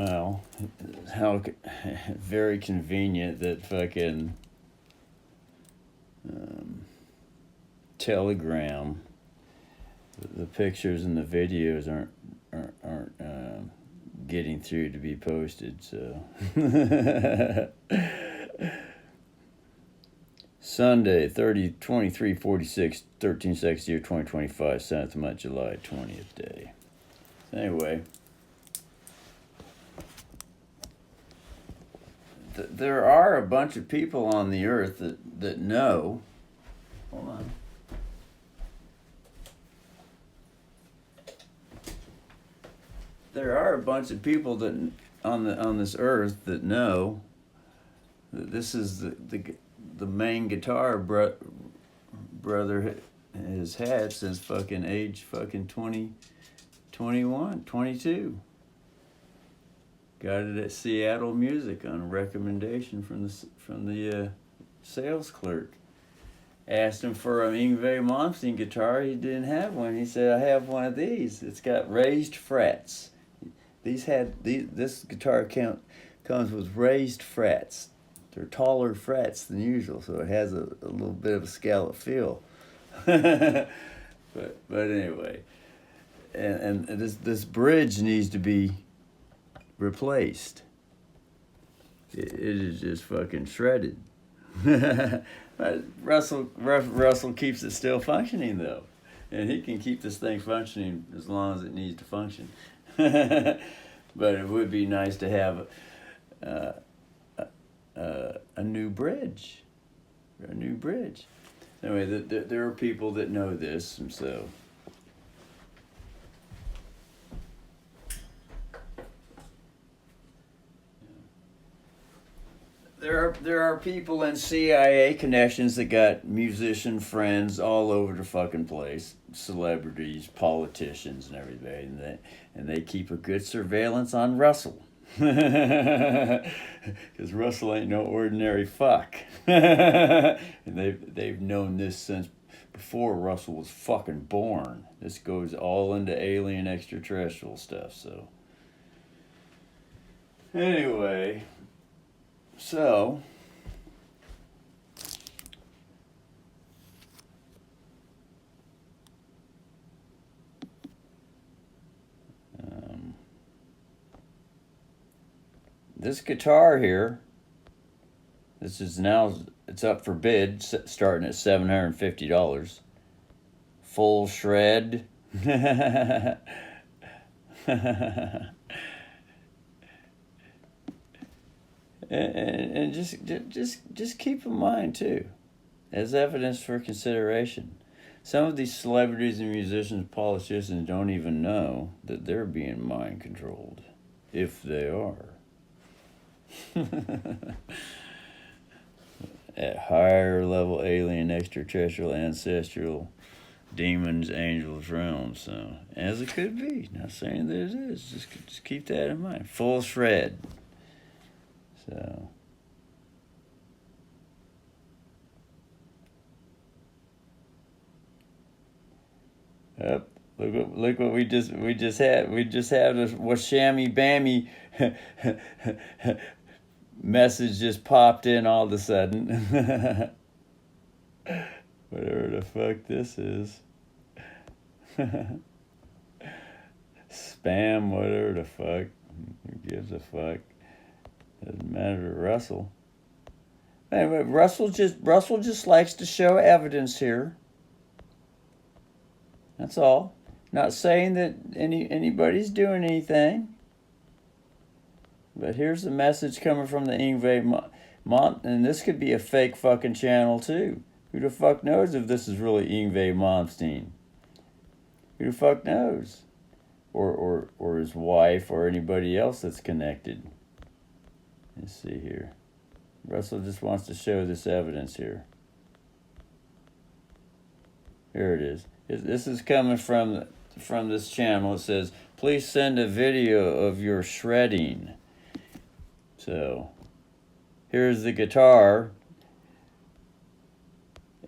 Well, how very convenient that fucking Telegram, the pictures and the videos aren't getting through to be posted. So Sunday, 23/46, 13 seconds year 2025, 7th month, July 20th day. Anyway, there are a bunch of people on the earth that know. Hold on. There are a bunch of people that on this earth that know that this is the main guitar brother has had since fucking age fucking 20, 21, 22. Got it at Seattle Music on a recommendation from the sales clerk. Asked him for an Yngwie Malmsteen guitar. He didn't have one. He said, "I have one of these. It's got raised frets." This guitar comes with raised frets. They're taller frets than usual, so it has a little bit of a scallop feel. but anyway, and this bridge needs to be replaced. It is just fucking shredded. But Russell keeps it still functioning though, and he can keep this thing functioning as long as it needs to function. But it would be nice to have a new bridge. Anyway, there are people that know this, and so. There are people in CIA connections that got musician friends all over the fucking place, celebrities, politicians, and everything, and they keep a good surveillance on Russell, because Russell ain't no ordinary fuck, and they've known this since before Russell was fucking born. This goes all into alien extraterrestrial stuff. So anyway. So, this guitar here, it's up for bid, starting at $750. Full shred. And just keep in mind too, as evidence for consideration, some of these celebrities and musicians, politicians don't even know that they're being mind controlled, if they are. At higher level alien, extraterrestrial, ancestral, demons, angels, realms. So as it could be. Not saying that it is. Just keep that in mind. Full shred. So, yep. Look what we just had. We just had a Washammy Bammy message just popped in all of a sudden. Whatever the fuck this is. Spam, whatever the fuck. Who gives a fuck? Doesn't matter to Russell. Anyway, Russell just likes to show evidence here. That's all. Not saying that anybody's doing anything. But here's the message coming from the Yngwie and this could be a fake fucking channel too. Who the fuck knows if this is really Yngwie Malmsteen? Who the fuck knows? Or his wife or anybody else that's connected. Let's see here. Russell just wants to show this evidence here. Here it is. This is coming from this channel. It says, please send a video of your shredding. So, here's the guitar.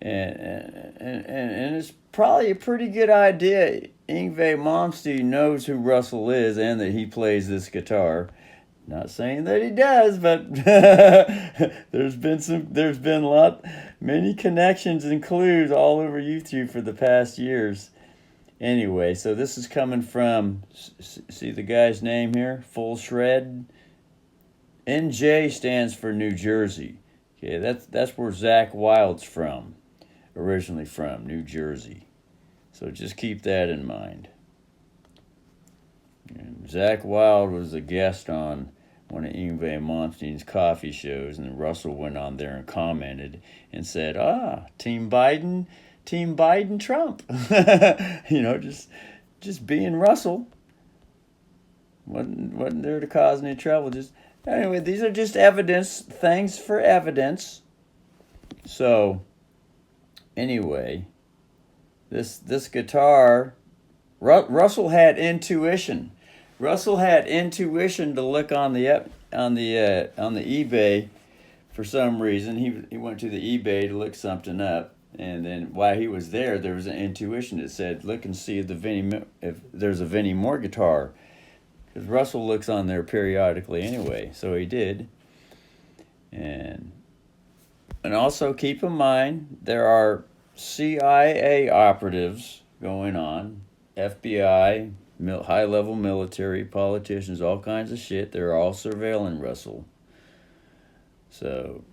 And it's probably a pretty good idea. Yngwie Malmsteen knows who Russell is and that he plays this guitar. Not saying that he does, but there's been many connections and clues all over YouTube for the past years. Anyway, so this is coming from, see the guy's name here? Full Shred. NJ stands for New Jersey. Okay, that's where Zach Wilde's from, originally from, New Jersey. So just keep that in mind. And Zach Wilde was a guest on one of Yngwie Malmsteen's coffee shows, and Russell went on there and commented and said, Team Biden, Trump. Just being Russell. Wasn't there to cause any trouble. Anyway, these are just evidence, things for evidence. So, anyway, this guitar, Russell had intuition. Russell had intuition to look on the eBay for some reason. He went to the eBay to look something up, and then while he was there was an intuition that said, "Look and see if there's a Vinnie Moore guitar." Because Russell looks on there periodically anyway, so he did. And also keep in mind, there are CIA operatives going on, FBI, high-level military, politicians, all kinds of shit. They're all surveilling Russell. So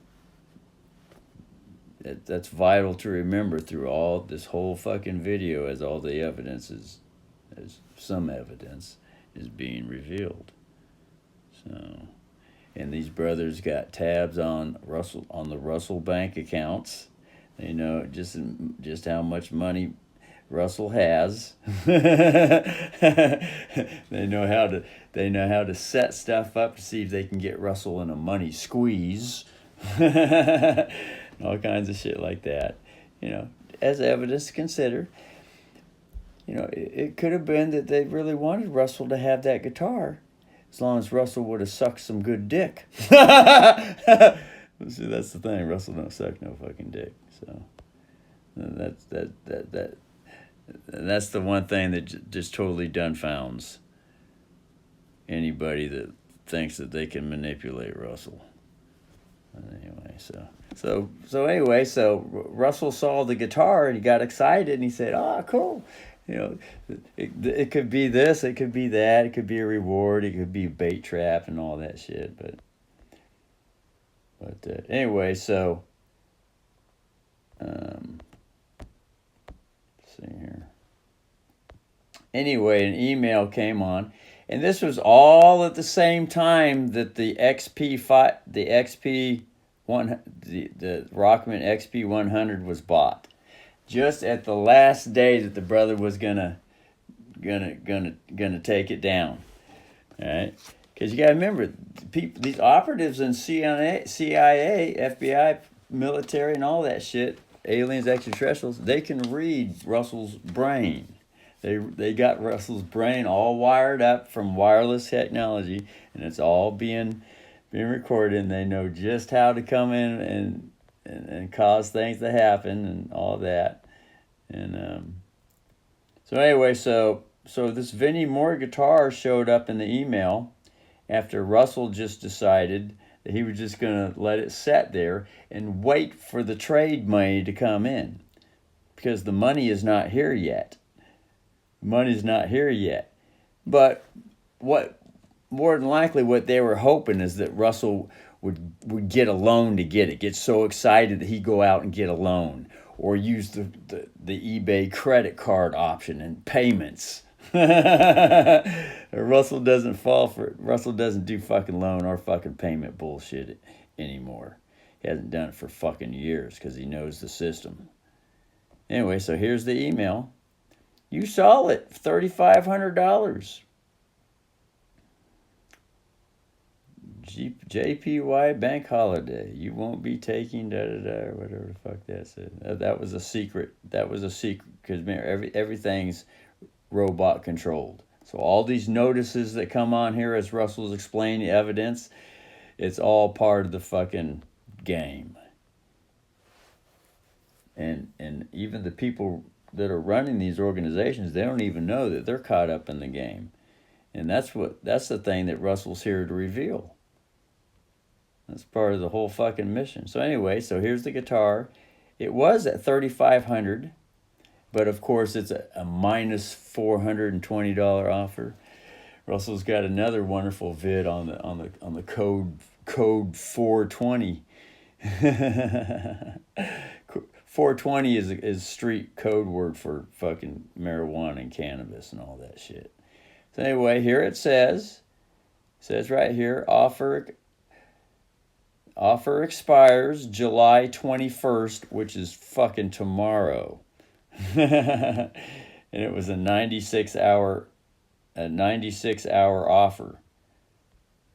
that's vital to remember through all this whole fucking video, as all the evidence as some evidence is being revealed. So, and these brothers got tabs on the Russell bank accounts. They know just how much money Russell has. They know how to set stuff up to see if they can get Russell in a money squeeze. All kinds of shit like that. As evidence to consider. It could have been that they really wanted Russell to have that guitar, as long as Russell would have sucked some good dick. See, that's the thing. Russell don't suck no fucking dick. So that's the one thing that just totally dumbfounds anybody that thinks that they can manipulate Russell. Anyway, so Russell saw the guitar and he got excited and he said, cool. It could be this, it could be that, it could be a reward, it could be a bait trap and all that shit. But anyway, so let's see here. Anyway, an email came on, and this was all at the same time that the Rockman XP 100 was bought. Just at the last day that the brother was gonna take it down, all right? Because you gotta remember, these operatives in CIA, FBI, military, and all that shit, aliens, extraterrestrials, they can read Russell's brain. They got Russell's brain all wired up from wireless technology, and it's all being recorded, and they know just how to come in and cause things to happen and all that. And so anyway, so this Vinnie Moore guitar showed up in the email after Russell just decided that he was just going to let it sit there and wait for the trade money to come in, because the money is not here yet. Money's not here yet. But more than likely what they were hoping is that Russell would get a loan to get so excited that he'd go out and get a loan, or use the eBay credit card option and payments. Russell doesn't do fucking loan or fucking payment bullshit anymore. He hasn't done it for fucking years because he knows the system. Anyway, so here's the email. You saw it, $3,500. JPY bank holiday. You won't be taking or whatever the fuck that said. That was a secret. Because everything's robot controlled. So all these notices that come on here as Russell's explaining the evidence, it's all part of the fucking game. And even the people that are running these organizations, they don't even know that they're caught up in the game. And that's the thing that Russell's here to reveal. That's part of the whole fucking mission. So anyway, so here's the guitar. It was at $3,500, but of course it's a minus $420 offer. Russell's got another wonderful vid on the code 420. 420 is street code word for fucking marijuana and cannabis and all that shit. So anyway, here it says right here, offer expires July 21st, which is fucking tomorrow. And it was a 96 hour offer.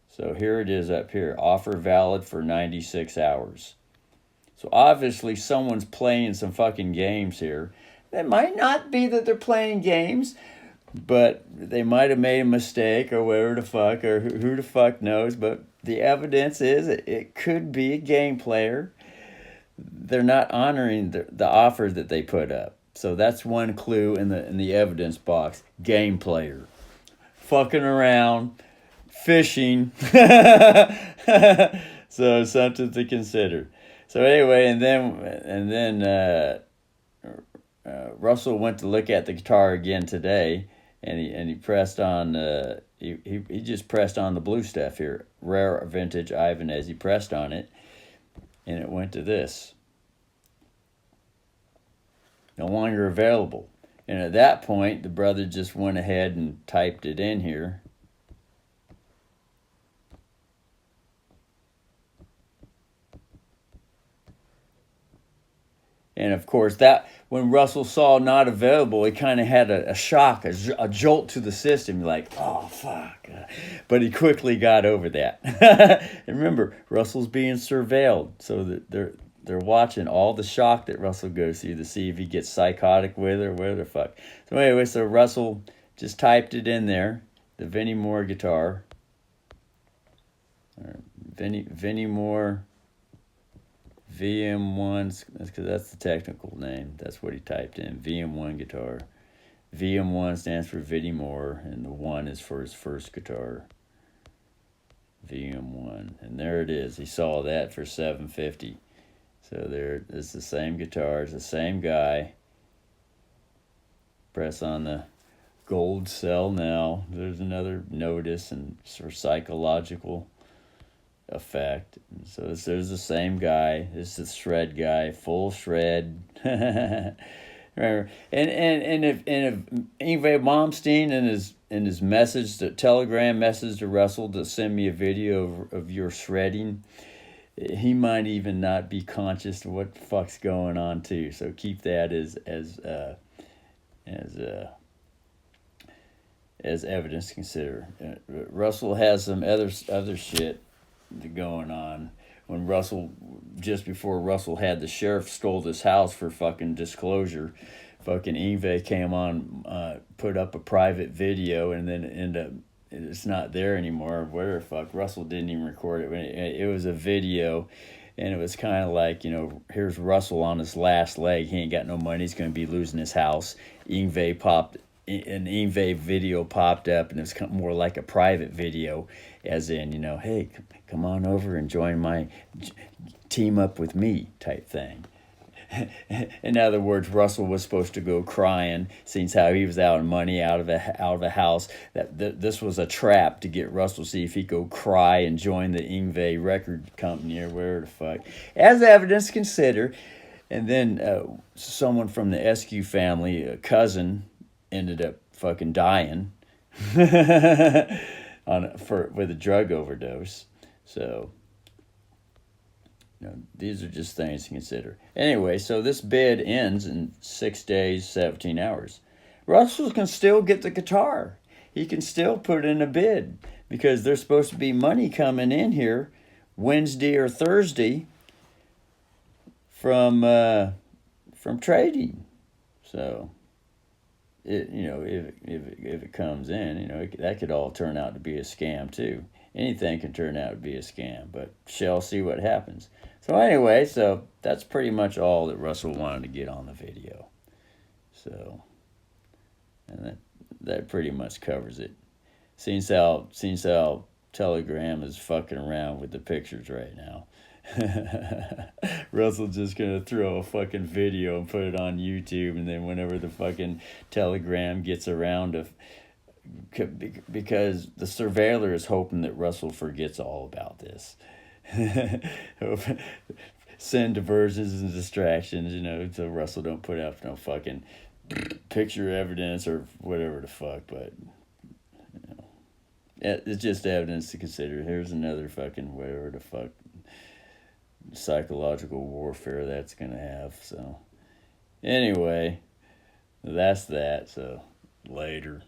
So here it is up here, offer valid for 96 hours. So obviously someone's playing some fucking games here. It might not be that they're playing games, but they might have made a mistake or whatever the fuck, or who the fuck knows. But the evidence is it could be a game player. They're not honoring the offer that they put up. So that's one clue in the evidence box. Game player. Fucking around. Fishing. So something to consider. So anyway, and then Russell went to look at the guitar again today, and he pressed on he just pressed on the blue stuff here, rare vintage Ibanez. He pressed on it, and it went to this. No longer available. And at that point, the brother just went ahead and typed it in here. And of course, that when Russell saw not available, he kind of had a shock, a jolt to the system. Like, oh, fuck. But he quickly got over that. And remember, Russell's being surveilled. So that they're watching all the shock that Russell goes through to see if he gets psychotic with it or whatever the fuck. So anyway, so Russell just typed it in there, the Vinnie Moore guitar. Vinnie Moore VM1, because that's the technical name. That's what he typed in, VM1 guitar. VM1 stands for Vinnie Moore, and the 1 is for his first guitar. VM1, and there it is. He saw that for $750. So there, it's the same guitar, it's the same guy. Press on the gold sell now. There's another notice and for psychological effect. So there's the same guy. This is the shred guy, full shred. Remember, and if Yngwie Malmsteen in his message, the telegram message to Russell to send me a video of your shredding, he might even not be conscious of what the fuck's going on too. So keep that as evidence to consider. Russell has some other shit going on. When just before Russell had the sheriff stole this house for fucking disclosure, fucking Yngwie came on, put up a private video, and then it's not there anymore. Where the fuck? Russell didn't even record it. It was a video, and it was kind of like, here's Russell on his last leg. He ain't got no money. He's going to be losing his house. An Yngwie video popped up, and it was more like a private video, as in, hey, come on over and join my team up with me type thing. In other words, Russell was supposed to go crying, seeing how he was out of money, out of a house. This was a trap to get Russell to see if he could go cry and join the Yngwie record company or wherever the fuck. As evidence, consider. And then someone from the Eskew family, a cousin, ended up fucking dying with a drug overdose. So, these are just things to consider. Anyway, so this bid ends in 6 days, 17 hours. Russell can still get the guitar. He can still put in a bid because there's supposed to be money coming in here Wednesday or Thursday from trading. So, if it comes in, that could all turn out to be a scam too. Anything can turn out to be a scam, but shall see what happens. So anyway, so that's pretty much all that Russell wanted to get on the video. So, and that pretty much covers it. Seems how Telegram is fucking around with the pictures right now. Russell's just gonna throw a fucking video and put it on YouTube, and then whenever the fucking Telegram gets around to, because the surveiller is hoping that Russell forgets all about this. Send diversions and distractions, so Russell don't put out no fucking picture evidence or whatever the fuck, but it's just evidence to consider. Here's another fucking whatever the fuck psychological warfare that's gonna have. So anyway, that's that. So later.